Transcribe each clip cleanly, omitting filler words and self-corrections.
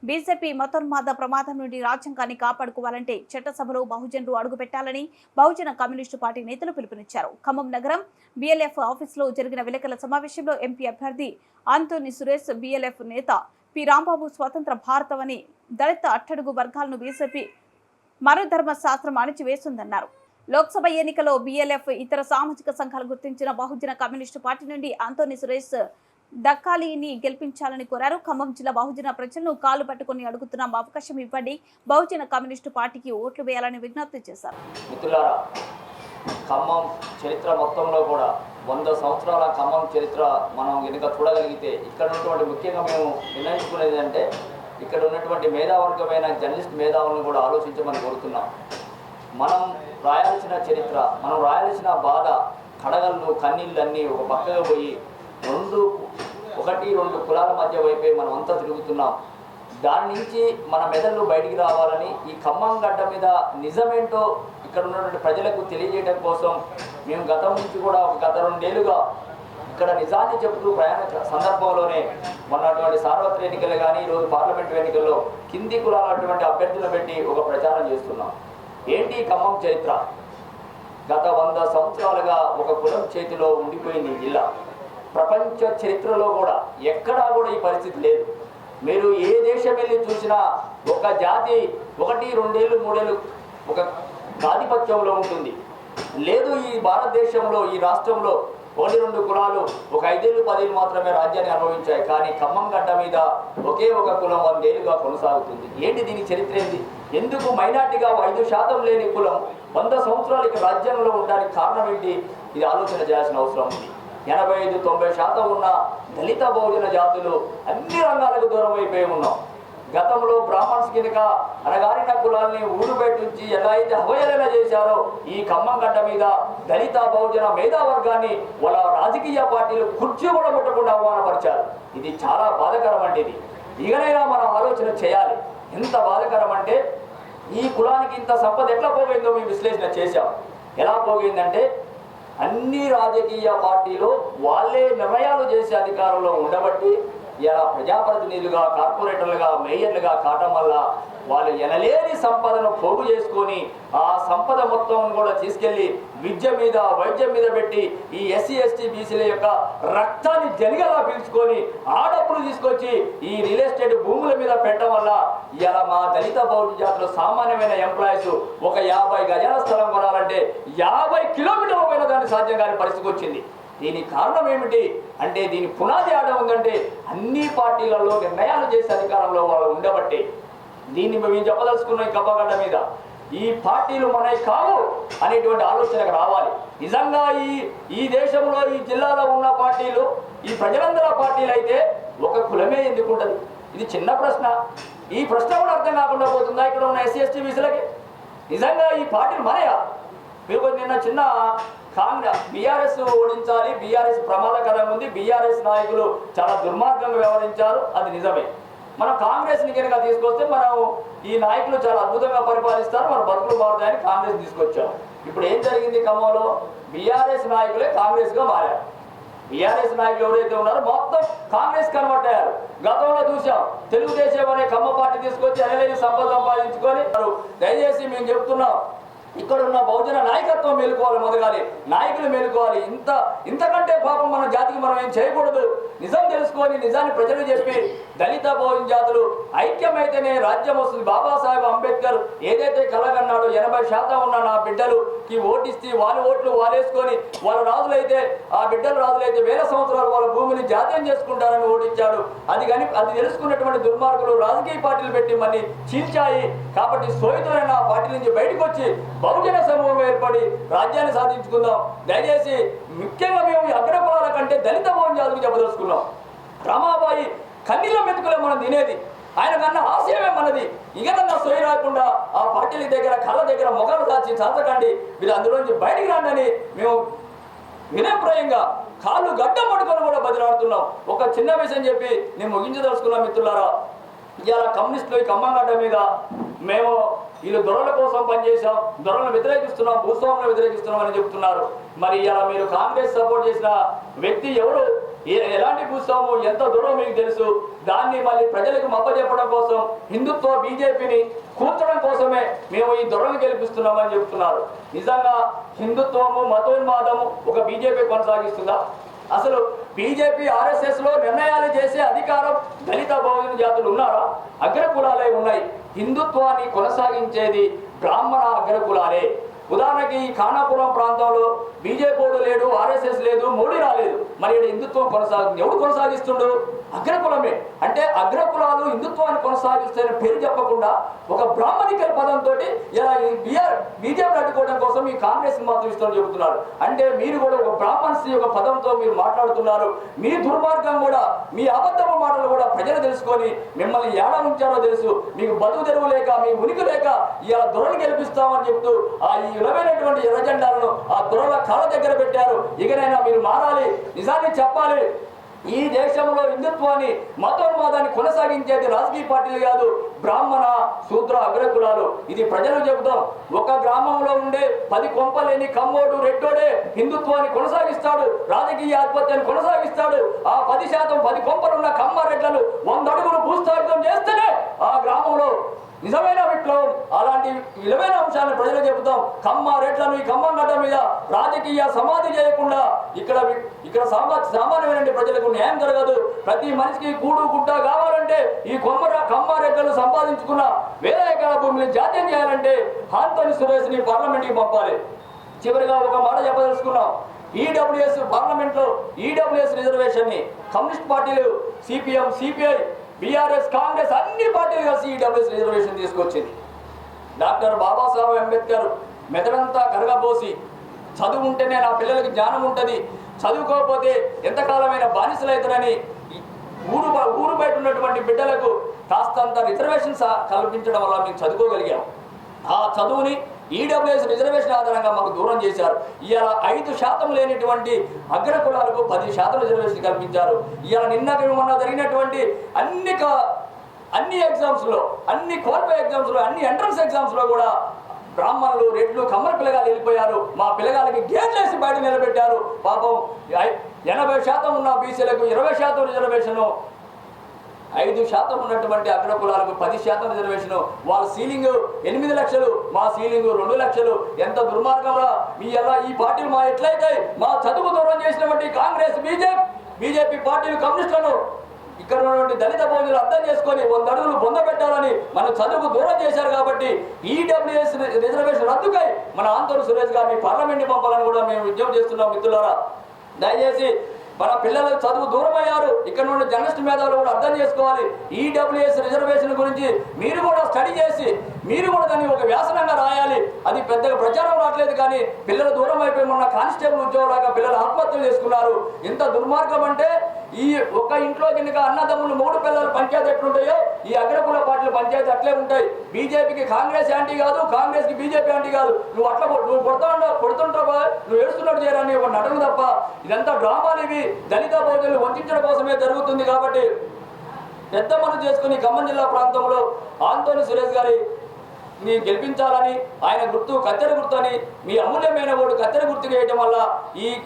BJP మతోన్మాద ప్రమాదం నుండి రాజ్యాంగాన్ని కాపాడుకోవాలంటే చట్టసభలో బహుజనులు అడుగుపెట్టాలని బహుజన కమ్యూనిస్టు పార్టీ నేతలు పిలుపునిచ్చారు. ఖమ్మం నగరం బీఎల్ఎఫ్ ఆఫీసులో జరిగిన విలేకరుల సమావేశంలో ఎంపీ అభ్యర్థి ఆంటోనీ సురేష్, బీఎల్ఎఫ్ నేత పి రాంబాబు స్వతంత్ర భారతమని, దళిత అట్టడుగు వర్గాలను బీజేపీ మనుధర్మ శాస్త్రం అణిచివేస్తుందన్నారు. లోక్సభ ఎన్నికల్లో బీఎల్ఎఫ్ ఇతర సామాజిక సంఘాలు గుర్తించిన బహుజన కమ్యూనిస్టు పార్టీ నుండి ఆంటోనీ సురేష్ దక్కాలిని గెలిపించాలని కోరారు. ఖమ్మం జిల్లా బహుజన ప్రజలను కాలు పట్టుకుని అడుగుతున్న అవకాశం ఇవ్వండి, బహుజన కమ్యూనిస్టు పార్టీకి ఓట్లు వేయాలని విజ్ఞప్తి చేశారు. మిత్రులారా, ఖమ్మం చరిత్ర మొత్తంలో కూడా 100 సంవత్సరాల ఖమ్మం చరిత్ర మనం కనుక చూడగలిగితే ఇక్కడ ఉన్నటువంటి ముఖ్యంగా మేము నిర్ణయించుకునేది అంటే ఇక్కడ ఉన్నటువంటి మేధావర్గమైన జర్నలిస్ట్ మేధావులను కూడా ఆలోచించమని కోరుతున్నాం. మనం రాయాల్సిన చరిత్ర, మనం రాయాల్సిన బాధ, కడగళ్ళు, కన్నీళ్ళు అన్నీ ఒక పక్కగా పోయి 1-2 కులాల మధ్య వైపే మనం అంతా తిరుగుతున్నాం. దాని నుంచి మన మెదళ్ళు బయటికి రావాలని ఈ ఖమ్మం గడ్డ మీద నిజమేంటో ఇక్కడ ఉన్నటువంటి ప్రజలకు తెలియజేయడం కోసం మేము గతం నుంచి కూడా గత 2 ఏళ్ళుగా ఇక్కడ నిజాన్ని చెబుతూ ప్రయాణ సందర్భంలోనే మొన్నటువంటి సార్వత్రిక ఎన్నికలు కానీ ఈరోజు పార్లమెంటు ఎన్నికల్లో కింది కులాలటువంటి అభ్యర్థులు పెట్టి ఒక ప్రచారం చేస్తున్నాం. ఏంటి ఖమ్మం చరిత్ర? గత 100 సంవత్సరాలుగా ఒక కులం చేతిలో ఉండిపోయింది జిల్లా. ప్రపంచ చరిత్రలో కూడా ఎక్కడా కూడా ఈ పరిస్థితి లేదు. మీరు ఏ దేశం వెళ్ళి చూసినా ఒక జాతి 1-2 ఏళ్ళు 3 ఏళ్ళు ఒక ఆధిపత్యంలో ఉంటుంది. లేదు, ఈ భారతదేశంలో ఈ రాష్ట్రంలో 1-2 కులాలు ఒక 5 ఏళ్ళు 10 ఏళ్ళు మాత్రమే రాజ్యాన్ని అనుభవించాయి. కానీ ఖమ్మం గడ్డ మీద ఒకే ఒక కులం 100 ఏళ్ళుగా కొనసాగుతుంది. ఏంటి దీని చరిత్ర ఏంటి? ఎందుకు మైనార్టీగా 5% లేని కులం 100 సంవత్సరాలు ఇక్కడ రాజ్యాంగంలో ఉండడానికి కారణం ఏంటి? ఇది ఆలోచన చేయాల్సిన అవసరం ఉంది. 85-90% ఉన్న దళిత బహుజన జాతులు అన్ని రంగాలకు దూరం అయిపోయి ఉన్నాం. గతంలో బ్రాహ్మణ్స్ కింద అనగారిన కులాల్ని ఊరు బయట నుంచి ఎలా అయితే అవహేళన చేశారో ఈ ఖమ్మం గడ్డ మీద దళిత బహుజన మేధావర్గాన్ని వాళ్ళ రాజకీయ పార్టీలు కుర్చీ కూడా ముట్టకుండా అవమానపరిచారు. ఇది చాలా బాధాకరం అంటే ఇది ఇకనైనా మనం ఆలోచన చేయాలి. ఎంత బాధాకరం అంటే ఈ కులానికి ఇంత సంపద ఎట్లా పోయిందో మేము విశ్లేషణ చేశాం. ఎలా పోయిందంటే అన్ని రాజకీయ పార్టీలు వాళ్ళే నిర్ణయాలు చేసే అధికారంలో ఉండబట్టి ఇలా ప్రజాప్రతినిధులుగా, కార్పొరేటర్లుగా, మేయర్లుగా కావటం వల్ల వాళ్ళు ఎనలేని సంపదను పోగు చేసుకొని ఆ సంపద మొత్తం కూడా తీసుకెళ్లి విద్య మీద, వైద్యం మీద పెట్టి ఈ ఎస్సీ ఎస్టీ బీసీల యొక్క రక్తాన్ని జనిగలా పీల్చుకొని ఆ డబ్బులు తీసుకొచ్చి ఈ రియల్ ఎస్టేట్ భూముల మీద పెట్టడం వల్ల ఇలా మా దళిత బహుజన జాతులు సామాన్యమైన ఎంప్లాయీస్ ఒక 50 గజాల స్థలం కొనాలంటే 50 కిలోమీటర్ల పైన దాన్ని సాధ్యం కాని పరిస్థితి వచ్చింది. దీనికి కారణం ఏమిటి అంటే దీని పునాది ఆడ ఉందంటే అన్ని పార్టీలలో నిర్ణయాలు చేసే అధికారంలో వాళ్ళు ఉండబట్టే. దీన్ని మేము చెప్పదలుచుకున్నాం. ఈ కప్పగడ్డ మీద ఈ పార్టీలు మనవి కావు అనేటువంటి ఆలోచనకు రావాలి. నిజంగా ఈ దేశంలో ఈ జిల్లాలో ఉన్న పార్టీలు ఈ ప్రజలందరూ పార్టీలు అయితే ఒక కులమే ఎందుకుంటుంది? ఇది చిన్న ప్రశ్న. ఈ ప్రశ్న కూడా అర్థం కాకుండా పోతుందా ఇక్కడ ఉన్న ఎస్సీ ఎస్టీ బీసీలకి? నిజంగా ఈ పార్టీలు మనయా? మీరు నిన్న చిన్న కాంగ్రెస్ బీఆర్ఎస్ ఓడించాలి, బీఆర్ఎస్ ప్రమాదకరంగా ఉంది, బీఆర్ఎస్ నాయకులు చాలా దుర్మార్గంగా వ్యవహరించారు, అది నిజమే. మనం కాంగ్రెస్ని కనుక తీసుకొస్తే మనం ఈ నాయకులు చాలా అద్భుతంగా పరిపాలిస్తారు, మన బతుకులు మారుతాయని కాంగ్రెస్ తీసుకొచ్చాం. ఇప్పుడు ఏం జరిగింది? ఖమ్మంలో బీఆర్ఎస్ నాయకులే కాంగ్రెస్గా మారారు. బీఆర్ఎస్ నాయకులు ఎవరైతే ఉన్నారో మొత్తం కాంగ్రెస్ కన్వర్ట్ అయ్యారు. గతంలో చూసాం తెలుగుదేశం అనే ఖమ్మ పార్టీ తీసుకొచ్చి అనలేని సంపద సంపాదించుకొని. దయచేసి మేము చెప్తున్నాం, ఇక్కడ ఉన్న బహుజన నాయకత్వం మేలుకోవాలి, మొదగాలి నాయకులు మేలుకోవాలి. ఇంతకంటే పాపం మన జాతికి మనం ఏం చేయకూడదు. నిజం తెలుసుకొని నిజాన్ని ప్రజలు చెప్పి దళిత బహుజన జాతులు ఐక్యమైతేనే రాజ్యం వస్తుంది. బాబాసాహెబ్ అంబేద్కర్ ఏదైతే కలగన్నాడో 80% ఉన్న నా బిడ్డలుకి ఓటిస్తే వాళ్ళ ఓట్లు వాళ్ళేసుకొని వాళ్ళ రాజులైతే ఆ బిడ్డలు రాజులైతే 1000 సంవత్సరాలు వాళ్ళ భూమిని జాతీయం చేసుకుంటారని ఓటిచ్చాడు. అది తెలుసుకున్నటువంటి దుర్మార్గులు రాజకీయ పార్టీలు పెట్టి మళ్ళీ చీల్చాయి. కాబట్టి సోయితోనైనా ఆ పార్టీ నుంచి బయటకు వచ్చి బహుజన సమూహం ఏర్పడి రాజ్యాన్ని సాధించుకుందాం. దయచేసి ముఖ్యంగా మేము అగ్రకులాల కంటే దళిత బహుజన జాతులకు చెప్పదలుచుకున్నాం. రమాబాయి కన్నీళ్ళ మెతుకులే మనం తినేది, ఆయన కన్నా ఆశయమే మనది. ఇకనన్నా సోయి రాకుండా ఆ పార్టీల దగ్గర కళ్ళ దగ్గర మొగలు దాచి చాచకండి, మీరు అందులోంచి బయటికి రాండి అని మేము వినయప్రాయంగా కాళ్ళు గడ్డం పట్టుకొని కూడా బదిలాడుతున్నాం. ఒక చిన్న విషయం చెప్పి నేను ముగించదలుచుకున్నాం. మిత్రులారా, ఇవాళ కమ్యూనిస్టులు ఈ ఖమ్మం గడ్డ మీద మేము వీళ్ళు దొరల కోసం పనిచేశాం, దొరలను వ్యతిరేకిస్తున్నాం, భూస్వాములను వ్యతిరేకిస్తున్నాం అని చెప్తున్నారు. మరి ఇలా మీరు కాంగ్రెస్ సపోర్ట్ చేసిన వ్యక్తి ఎవరు, ఎలాంటి భూస్వాము, ఎంత దూరం మీకు తెలుసు? దాన్ని మళ్ళీ ప్రజలకు మప్పచెప్పడం కోసం హిందుత్వ బీజేపీని కూర్చడం కోసమే మేము ఈ దొరలను గెలిపిస్తున్నామని చెప్తున్నారు. నిజంగా హిందుత్వము మతోన్మాదము ఒక బీజేపీ కొనసాగిస్తుందా? అసలు బీజేపీ ఆర్ఎస్ఎస్ లో నిర్ణయాలు చేసే అధికారం దళిత బహుజన జాతులు ఉన్నారా? అగ్రకులాలే ఉన్నాయి. హిందుత్వాన్ని కొనసాగించేది బ్రాహ్మణ అగ్రకులాలే. ఉదాహరణకి ఈ ఖానాపురం ప్రాంతంలో బీజేపీ లేడు, ఆర్ఎస్ఎస్ లేదు, మోడీ రాలేదు. మరి హిందుత్వం ఎవడు కొనసాగిస్తుండు? అగ్రకులమే. అంటే అగ్రకులాలు హిందుత్వాన్ని కొనసాగిస్తే పేరు చెప్పకుండా ఒక బ్రాహ్మణికల పదంతో ఇలా బీజేపీ అడ్డుకోవడం కోసం ఈ కాంగ్రెస్ మాత్రం ఇస్తామని చెబుతున్నారు. అంటే మీరు కూడా ఒక బ్రాహ్మణ్స్ యొక్క పదంతో మీరు మాట్లాడుతున్నారు. మీ దుర్మార్గం కూడా, మీ అబద్ధపు మాటలు కూడా ప్రజలు తెలుసుకొని మిమ్మల్ని ఏడా ఉంచారో తెలుసు. మీకు బతుకు తెరువు లేక, మీ ఉనికి లేక ఇలా దొరలు గెలిపిస్తామని చెప్తూ ఆ ఈ విలువైనటువంటి ఎర్రజెండాలను ఆ దొరల కాళ్ళ దగ్గర పెట్టారు. ఇకనైనా మీరు మారాలి, నిజాన్ని చెప్పాలి. ఈ దేశంలో హిందుత్వాన్ని మతోన్మాదాన్ని కొనసాగించేది రాజకీయ పార్టీలు కాదు, బ్రాహ్మణ శూద్ర అగ్రకులాలు. ఇది ప్రజలు చెబుతాం. ఒక గ్రామంలో ఉండే 10 కొంపలేని కమ్మోడు రెడ్డోడే హిందుత్వాన్ని కొనసాగిస్తాడు, రాజకీయ ఆధిపత్యాన్ని కొనసాగిస్తాడు. ఆ 10% 10 కొంపలున్న కమ్మారెడ్లను 100 అడుగులు భూస్థాపితం చేస్తేనే ఆ గ్రామంలో నిజమైన విప్లవం. అలాంటి విలువైన అంశాలను ప్రజలు చెబుతాం. కమ్మారెడ్లను ఈ ఖమ్మం గడ్డ మీద రాజకీయ సమాధి చేయకుండా ఇక్కడ సామాన్యమైన ప్రజలకు న్యాయం జరగదు. ప్రతి మనిషికి కూడు గుడ్డ కావాలంటే ఈ కమ్మారెడ్లను సంపాదించుకున్న వేల ఎకరాల భూమిని జాతీయం చేయాలంటే ఆంటోనీ సురేష్ ని పార్లమెంట్ కి పంపాలి. చివరిగా ఒక మాట చెప్పదలుచుకున్నాం. ఈడబ్ల్యూఎస్ పార్లమెంట్ లో ఈడబ్ల్యూఎస్ రిజర్వేషన్ ని కమ్యూనిస్ట్ పార్టీలు సిపిఎం, సిపిఐ, బీఆర్ఎస్, కాంగ్రెస్ అన్ని పార్టీలు కలిసి ఈడబ్ల్యూఎస్ రిజర్వేషన్ తీసుకొచ్చింది. డాక్టర్ బాబాసాహెబ్ అంబేద్కర్ మెదడంతా కరగబోసి చదువు ఉంటేనే నా పిల్లలకి జ్ఞానం ఉంటుంది, చదువుకోకపోతే ఎంతకాలమైన బానిసలవుతారని ఊరు బయట ఉన్నటువంటి బిడ్డలకు కాస్తంత రిజర్వేషన్స్ కల్పించడం వల్ల మేము చదువుకోగలిగాం. ఆ చదువుని ఈడబ్ల్యూఎస్ రిజర్వేషన్ ఆధారంగా మాకు దూరం చేశారు. ఇవాళ 5% లేనిటువంటి అగ్రకులాలకు 10% రిజర్వేషన్ కల్పించారు. ఇవాళ మొన్న జరిగినటువంటి అన్ని ఎగ్జామ్స్లో, అన్ని క్వాలిఫై ఎగ్జామ్స్లో, అన్ని ఎంట్రన్స్ ఎగ్జామ్స్లో కూడా బ్రాహ్మణులు, రెడ్లు, కమ్మల పిల్లగాలు వెళ్ళిపోయారు. మా పిల్లగాలకి గేట్లేసి బయట నిలబెట్టారు. పాపం 80% ఉన్న బీసీలకు 20% రిజర్వేషను, 5% ఉన్నటువంటి అగ్రకులాలకు 10% రిజర్వేషన్. వాళ్ళ సీలింగ్ 8 లక్షలు, మా సీలింగ్ 2 లక్షలు. ఎంత దుర్మార్గంగా ఈ పార్టీలు మా ఎట్లయితే మా చదువు దూరం చేసినటువంటి కాంగ్రెస్, బీజేపీ పార్టీలు, కమ్యూనిస్టులను ఇక్కడ ఉన్నటువంటి దళిత బహుజనులు అర్థం చేసుకొని 100 అడుగులు బొంద పెట్టాలని మన చదువుకు దూరం చేశారు. కాబట్టి ఈడబ్ల్యూఎస్ రిజర్వేషన్ రద్దుకై మన ఆంటోనీ సురేష్ గారిని పార్లమెంట్ పంపాలని కూడా మేము విజ్ఞప్తి చేస్తున్నాం. మిత్రులారా, దయచేసి మన పిల్లలు చదువు దూరం అయ్యారు. ఇక్కడ నుండి జర్నలిస్ట్ మేధావులు కూడా అర్థం చేసుకోవాలి. ఈడబ్ల్యూఎస్ రిజర్వేషన్ గురించి మీరు కూడా స్టడీ చేసి మీరు కూడా దాన్ని ఒక వ్యాసనంగా రాయాలి. అది పెద్దగా ప్రచారం రావట్లేదు, కానీ పిల్లలు దూరం అయిపోయి మొన్న కానిస్టేబుల్ ఉద్యోగులాగా పిల్లలు ఆత్మహత్యలు చేసుకున్నారు. ఇంత దుర్మార్గం అంటే ఈ ఒక ఇంట్లో కింద అన్నదమ్ములు 3 పిల్లలు పంచాయతీ ఎట్లుంటాయో ఈ అగ్రకుల పార్టీలు పంచాయతీ అట్లే ఉంటాయి. బీజేపీకి కాంగ్రెస్ యాంటీ కాదు, కాంగ్రెస్ కి బీజేపీ యాంటీ కాదు. నువ్వు కొడుతుంటావా, నువ్వు ఏడుస్తున్నట్టు చేయరాని ఒక నటన తప్ప ఇదంతా డ్రామాలు. ఇవి దళిత బహుజనులు వంచడం కోసమే జరుగుతుంది. కాబట్టి పెద్ద మనసు చేసుకుని ఖమ్మం జిల్లా ప్రాంతంలో ఆంటోనీ సురేష్ గారి గెలిపించాలని, ఆయన గుర్తు కత్తెర గుర్తు అని, మీ అమూల్యమైన ఓటు కత్తెర గుర్తు వేయడం వల్ల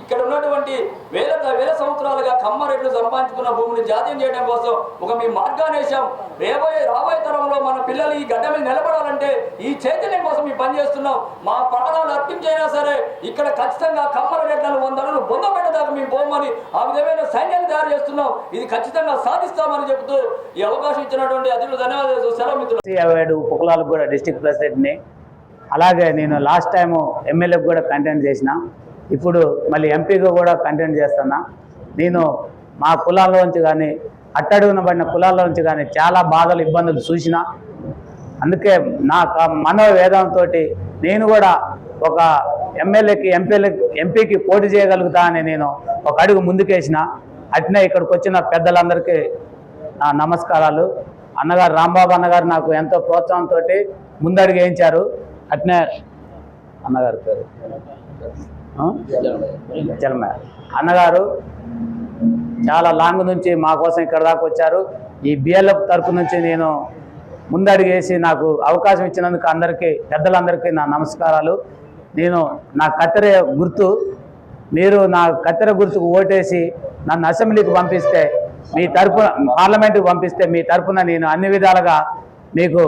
ఇక్కడ ఉన్నటువంటి వేల సంవత్సరాలుగా కమ్మారెడ్లు సంపాదించుకున్న భూమిని జాతీయం చేయడం కోసం ఒక మీ మార్గాన్వేషం. రాబోయే తరంలో మన పిల్లలు ఈ గడ్డ మీద నిలబడాలంటే ఈ చైతన్యం కోసం ఈ పని చేస్తున్నాం. మా ప్రాణాలు అర్పించైనా సరే ఇక్కడ ఖచ్చితంగా కమ్మారెడ్లను 100 అడుగులు బొంద పెట్టదాకా మేము పోమని ఆ విధమైన సైన్యాన్ని తయారు చేస్తున్నాం. ఇది ఖచ్చితంగా సాధిస్తామని చెబుతూ ఈ అవకాశం ఇచ్చినటువంటి అతిథులు ధన్యవాదాలు. సెలవు మిత్రులు. ఉపకులాలకు కూడా డిస్ట్రిక్ట్ ప్రెసిడెంట్ని, అలాగే నేను లాస్ట్ టైము ఎమ్మెల్యేకి కూడా కంటెంట్ చేసిన, ఇప్పుడు మళ్ళీ ఎంపీగా కూడా కంటెంట్ చేస్తున్నా. నేను మా కులాల్లోంచి కానీ అట్టడుగున పడిన కులాల్లోంచి కానీ చాలా బాధలు, ఇబ్బందులు చూసిన. అందుకే నా మనోవేదంతో నేను కూడా ఒక ఎంపీకి పోటీ చేయగలుగుతా అని నేను ఒక అడుగు ముందుకేసిన. అట్నే ఇక్కడికి వచ్చిన పెద్దలందరికీ నా నమస్కారాలు. అన్నగారు రాంబాబు అన్నగారు నాకు ఎంతో ప్రోత్సాహంతో ముందడుగు వేయించారు. అట్నే అన్నగారు పేరు జలమయ్య అన్నగారు చాలా లాంగ్ నుంచి మా కోసం ఇక్కడ దాకా వచ్చారు. ఈ బిఎల్ఎఫ్ తరపు నుంచి నేను ముందడుగేసి నాకు అవకాశం ఇచ్చినందుకు అందరికీ పెద్దలందరికీ నా నమస్కారాలు. నేను నా కత్తెర గుర్తు, మీరు నా కత్తెర గుర్తుకు ఓటేసి నన్ను అసెంబ్లీకి పంపిస్తే, మీ తరపున పార్లమెంటుకు పంపిస్తే మీ తరపున నేను అన్ని విధాలుగా మీకు